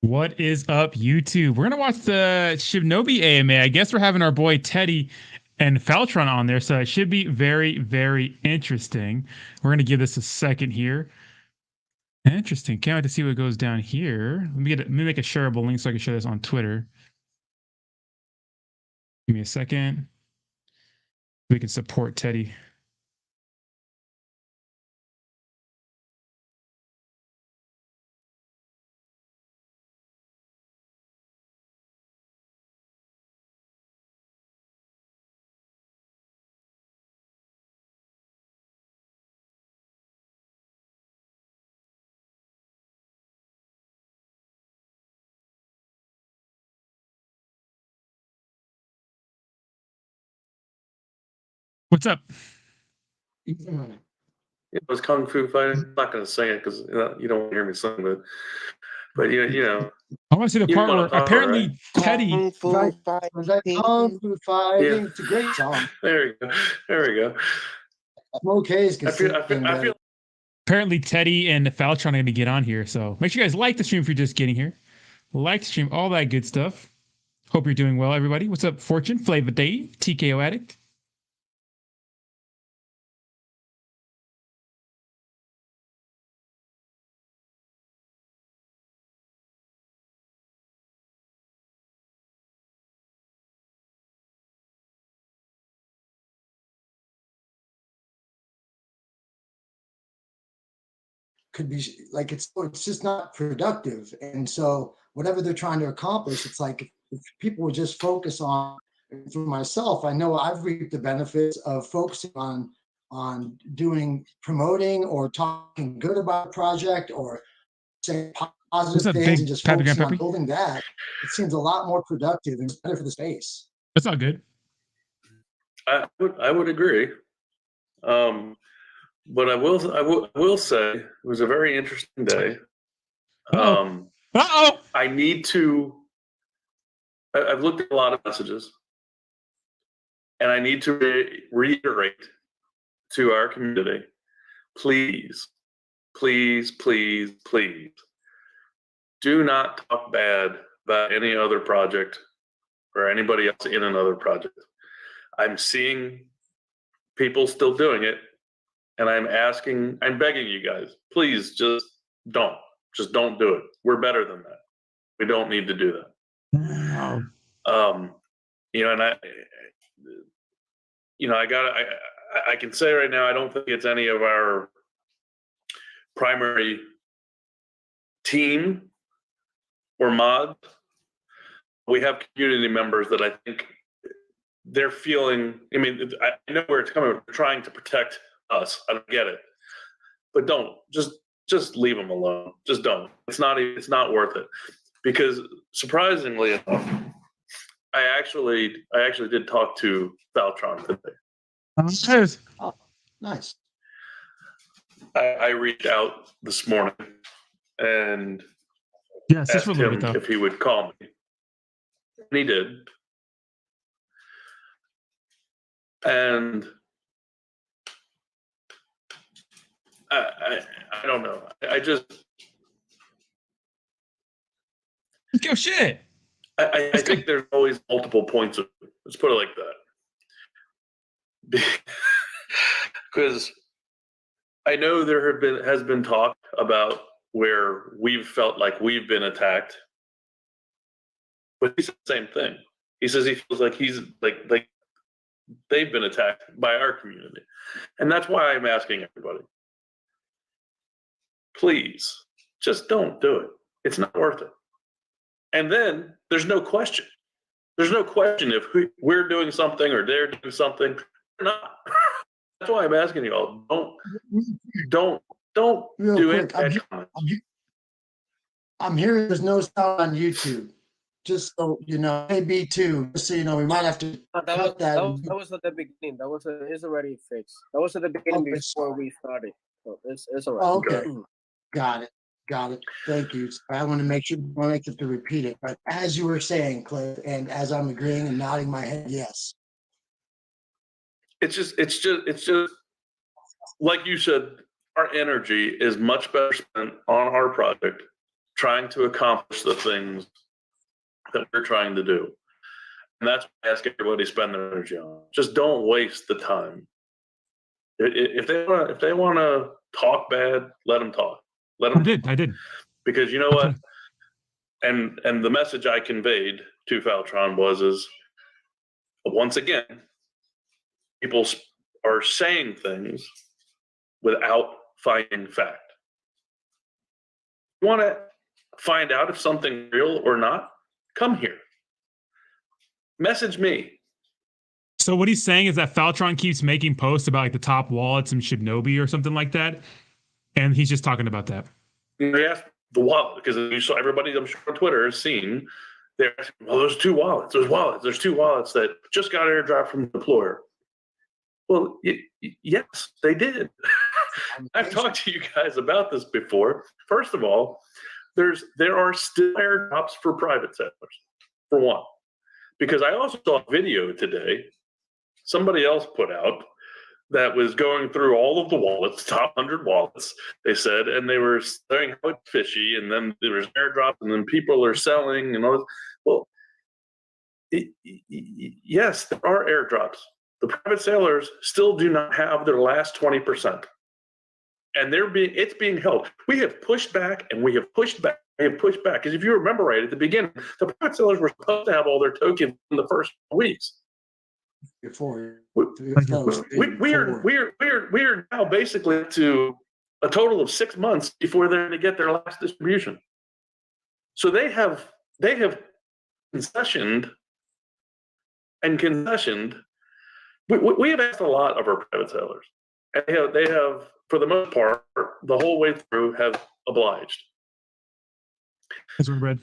What is up, YouTube? We're gonna watch the Shibnobi AMA. I guess we're having our boy Teddy and Phaltron on there, so it should be very, very interesting. We're gonna give this a second here. Interesting. Can't wait to see what goes down here. Let me make a shareable link so I can share this on Twitter. Give me a second. We can support Teddy. What's up? It was Kung Fu Fighting. I'm not going to sing it because you don't want to hear me sing it. But you know. I want to see the part where apparently right? Teddy. Kung Fu Fighting. Kung Fu Fighting. Yeah. It's a great song. There we go. Okay, I feel. Apparently Teddy and Phaltron are going to get on here, so make sure you guys like the stream if you're just getting here. Like the stream, all that good stuff. Hope you're doing well, everybody. What's up, Fortune, Flavor Dave, TKO Addict? Could be like it's just not productive, and so whatever they're trying to accomplish, it's like if people would just focus on. For myself, I know I've reaped the benefits of focusing on doing promoting or talking good about a project or saying positive things and just focusing on building that. It seems a lot more productive and better for the space. That's not good. I would agree. But I will say it was a very interesting day. I need to. I've looked at a lot of messages, and I need to reiterate to our community: please, please, please, please, do not talk bad about any other project or anybody else in another project. I'm seeing people still doing it. And I'm begging you guys, please just don't do it. We're better than that. We don't need to do that. And I can say right now, I don't think it's any of our primary team or mod. We have community members that I think they're feeling, I know where it's coming. We're trying to protect us. I don't get it, but don't just leave them alone. Just don't. It's not worth it, because surprisingly enough, I actually did talk to Phaltron today. Oh, nice. I reached out this morning and asked him if he would call me, and he did. And I don't know. I just go shit. I think there's always multiple points of it. Let's put it like that. Because I know there has been talk about where we've felt like we've been attacked, but he said the same thing. He says he feels like he's like they've been attacked by our community, and that's why I'm asking everybody. Please, just don't do it. It's not worth it. And then there's no question. There's no question if we're doing something or they're doing something. They're not. That's why I'm asking you all. Don't do it. I'm hearing there's no sound on YouTube. Just so you know, maybe too. Just so you know, we might have to cut that. That was at the beginning. It's already fixed. That was at the beginning before we started. So it's all right. Oh, okay. Got it. Thank you. I want to make sure to repeat it. But as you were saying, Cliff, and as I'm agreeing and nodding my head, yes. It's just like you said, our energy is much better spent on our project trying to accomplish the things that we're trying to do. And that's what I ask everybody to spend their energy on. Just don't waste the time. If they want to talk bad, let them talk. Let them. I did. Because you know what? And the message I conveyed to Phaltron is once again, people are saying things without finding fact. You want to find out if something's real or not? Come here. Message me. So what he's saying is that Phaltron keeps making posts about like the top wallets in Shibnobi or something like that, and he's just talking about that. They asked the wallet because you saw everybody, I'm sure on Twitter has seen. They're asking, well, there's two wallets. There's two wallets that just got airdropped from the deployer. Well, yes, they did. I've talked to you guys about this before. First of all, there are still airdrops for private settlers, for one. Because I also saw a video today, somebody else put out, that was going through all of the wallets, top 100 wallets, they said, and they were saying how it's fishy, and then there was airdrops, and then people are selling, and all this. Well, yes, there are airdrops. The private sailors still do not have their last 20%. And it's being held. We have pushed back, and we have pushed back. Because if you remember right at the beginning, the private sellers were supposed to have all their tokens in the first weeks. We are now basically to a total of 6 months before they're going to get their last distribution. So they have concessioned. We have asked a lot of our private sellers, and they have for the most part the whole way through have obliged.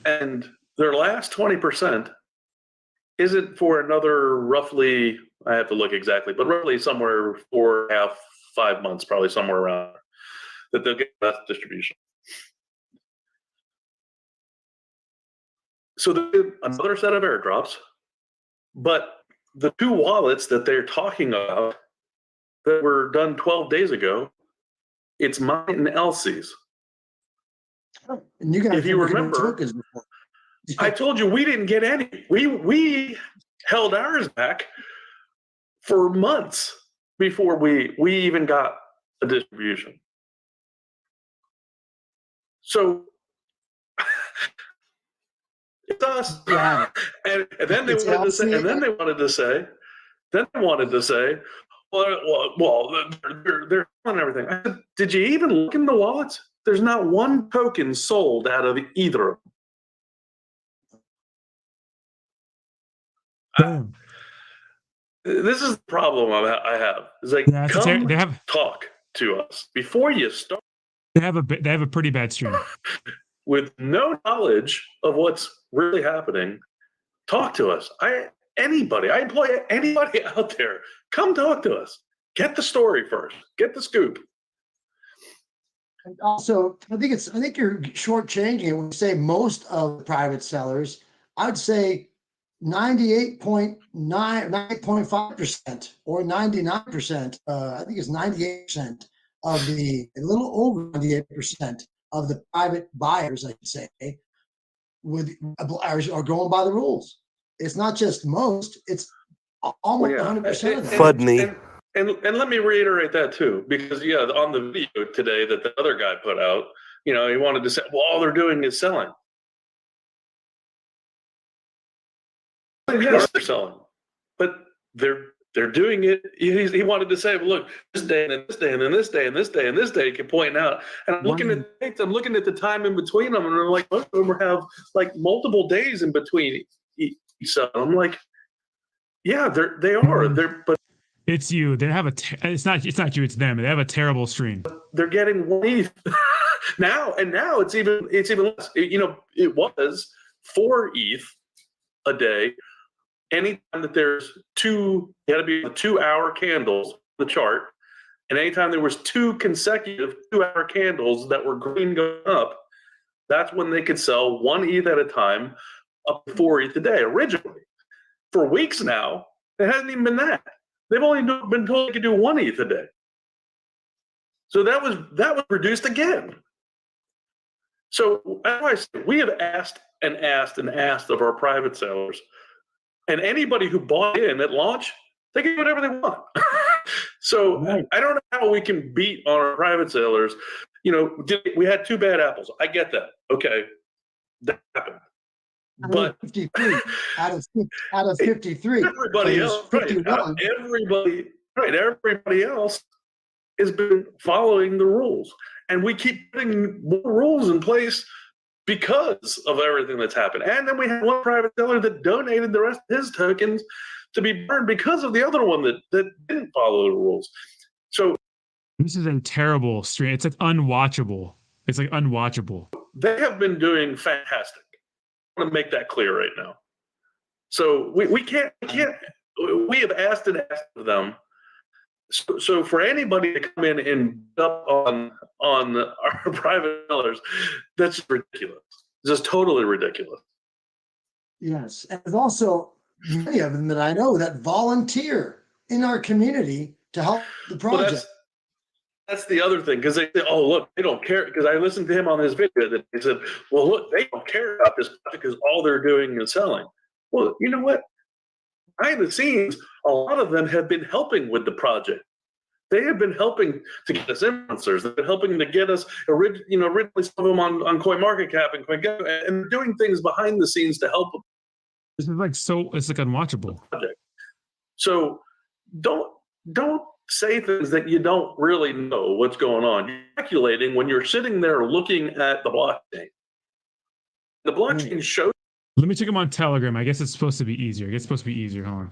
And their last 20% isn't for another roughly, I have to look exactly, but roughly somewhere 4.5, 5 months, probably somewhere around there, that they'll get that distribution. So they did another set of airdrops, but the two wallets that they're talking about that were done 12 days ago, it's mine and Elsie's. And you guys, if you remember, I told you we didn't get any. We held ours back for months before we even got a distribution. So it's us. Yeah. And then they wanted to say, well, they're selling everything. I said, did you even look in the wallets? There's not one token sold out of either of them. This is the problem I have. It's like, talk to us before you start. They have a pretty bad stream. With no knowledge of what's really happening, talk to us. I employ anybody out there. Come talk to us. Get the story first. Get the scoop. And also, I think you're shortchanging it when you say most of the private sellers. I'd say 98.5% or 99%. I think it's 98% of a little over 98% of the private buyers, I should say, are going by the rules. It's not just most; it's almost 100% of them. Fud me. And let me reiterate that too, because on the video today that the other guy put out, he wanted to say, well, all they're doing is selling. Yes, they're selling, but they're doing it. He wanted to say, well, look, this day and then this day and then this day and this day and this day. He kept pointing out, and I'm looking at the time in between them, and I'm like, most of them have like multiple days in between each sell. I'm like, yeah, they are. But it's you. They have it's not you. It's them. They have a terrible stream. They're getting 1 ETH now, and now it's even less. It was 4 ETH a day. Anytime that there's you had to be the 2-hour candles, the chart, and anytime there was 2 consecutive 2-hour candles that were green going up, that's when they could sell 1 ETH at a time, up to 4 ETH a day. Originally, for weeks now, it hasn't even been that. They've only been told they could do 1 ETH a day. So that was reduced again. So as I said, we have asked and asked and asked of our private sellers, and anybody who bought in at launch, they can do whatever they want. So Right. I don't know how we can beat on our private sellers. You know, we had 2 bad apples. I get that. Okay, that happened. But 53 out of 53. everybody So else, there's right? 51. Everybody else has been following the rules, and we keep putting more rules in place because of everything that's happened. And then we had one private seller that donated the rest of his tokens to be burned because of the other one that didn't follow the rules. So This is a terrible stream. It's like unwatchable. It's like unwatchable. they have been doing fantastic. I want to make that clear right now. So we can't we have asked and asked of them. So for anybody to come in and up on our private sellers, that's ridiculous. Just totally ridiculous. Yes, and there's also many of them that I know that volunteer in our community to help the Well, project. that's the other thing, because they say, oh, look, they don't care. Because I listened to him on his video that he said, well, look, they don't care about this because all they're doing is selling. Well, you know what? Behind the scenes, a lot of them have been helping with the project. They have been helping to get us influencers. They've been helping to get us, originally some of them on CoinMarketCap and CoinGecko, and doing things behind the scenes to help them. This is like it's like unwatchable. So don't say things that you don't really know what's going on. You're speculating when you're sitting there looking at the blockchain. The blockchain shows. Let me check them on Telegram. I guess it's supposed to be easier. It's supposed to be easier. Hold on.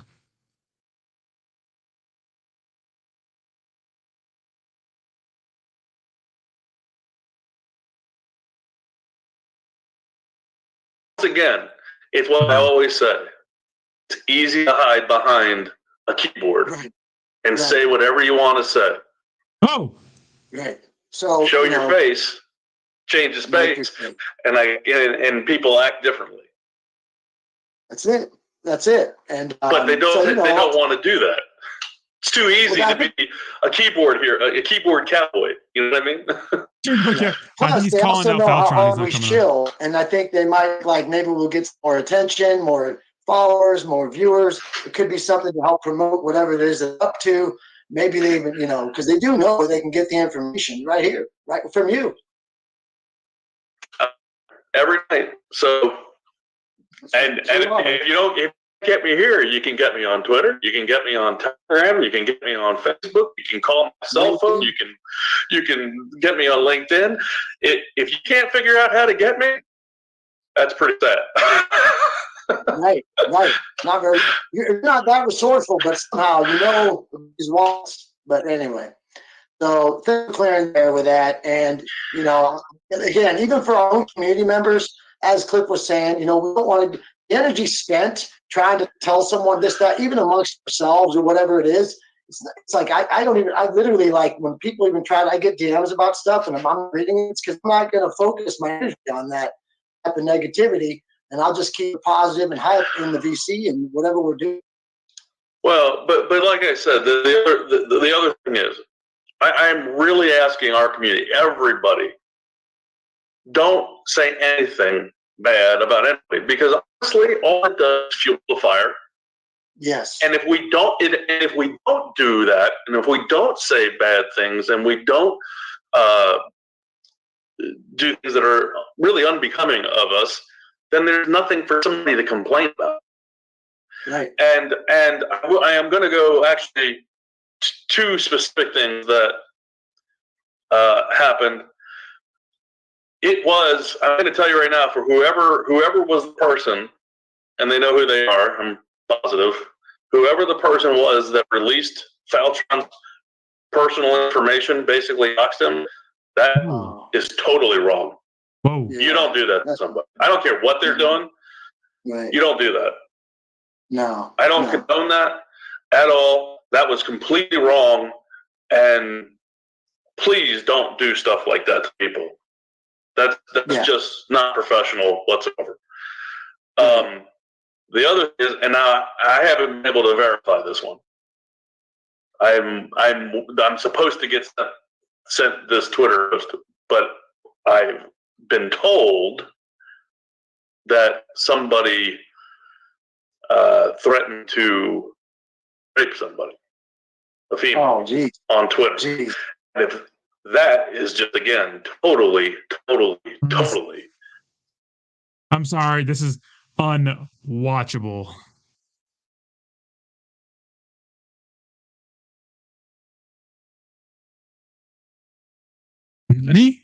Once again, it's what I always say. It's easy to hide behind a keyboard and say whatever you want to say. Oh, Right. So Show your face, change the space, and people act differently. That's it. That's it. And But they don't. They don't want to do that. It's too easy to be a keyboard here, a keyboard cowboy. You know what I mean? I Plus, think he's they calling also out know how Phaltron. hard He's not we coming chill, and I think they might maybe we'll get more attention, more followers, more viewers. It could be something to help promote whatever it is they're up to. Maybe they even, because they do know where they can get the information right here, right from you. Every night. So, and if you get me here, you can get me on Twitter, you can get me on Telegram, you can get me on Facebook, you can call my cell phone, you can get me on LinkedIn. If you can't figure out how to get me, that's pretty sad. Right. You're not that resourceful, but somehow these wants. But anyway, so thanks for clearing there with that. And again, even for our own community members, as Cliff was saying, we don't want the energy spent trying to tell someone this, that, even amongst ourselves or whatever it is. It's like I literally when people even I get DMs about stuff and I'm reading it, it's because I'm not going to focus my energy on that type of negativity. And I'll just keep it positive and hype in the VC and whatever we're doing. Well, but like I said, the other thing is, I'm really asking our community, everybody, don't say anything bad about anybody, because honestly, all it does is fuel the fire. Yes. And if we don't do that, and if we don't say bad things, and we don't do things that are really unbecoming of us, then there's nothing for somebody to complain about. Right. And I am going to go actually two specific things that happened. It was, I'm going to tell you right now, for whoever was the person, and they know who they are, I'm positive, whoever the person was that released Phaltron's personal information, basically doxed him, that is totally wrong. Whoa. You don't do that to somebody. I don't care what they're doing. Right. You don't do that. No. I don't condone that at all. That was completely wrong. And please don't do stuff like that to people. That's just not professional whatsoever. The other is, and now I haven't been able to verify this one. I'm supposed to get sent this Twitter post, but been told that somebody threatened to rape somebody, a female, Oh, geez. on Twitter. Geez. And if that is just, again, totally. I'm sorry. This is unwatchable. Any?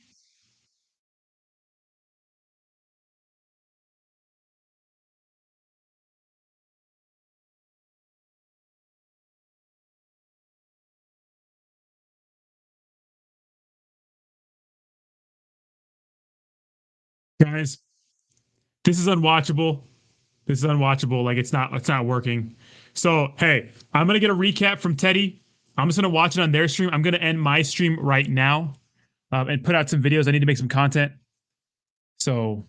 Guys, this is unwatchable. This is unwatchable. Like it's not working. So hey, I'm gonna get a recap from Teddy. I'm just gonna watch it on their stream. I'm gonna end my stream right now and put out some videos. I need to make some content. So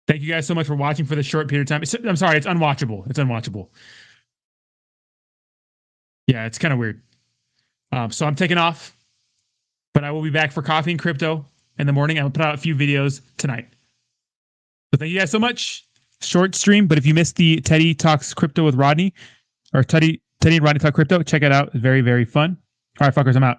thank you guys so much for watching for this short period of time. I'm sorry, it's unwatchable. It's unwatchable. Yeah, it's kind of weird. So I'm taking off, but I will be back for Coffee and Crypto in the morning. I will put out a few videos tonight. So thank you guys so much. Short stream, but if you missed the Teddy Talks Crypto with Rodney, or Teddy and Rodney Talk Crypto, check it out. It's very, very fun. All right, fuckers, I'm out.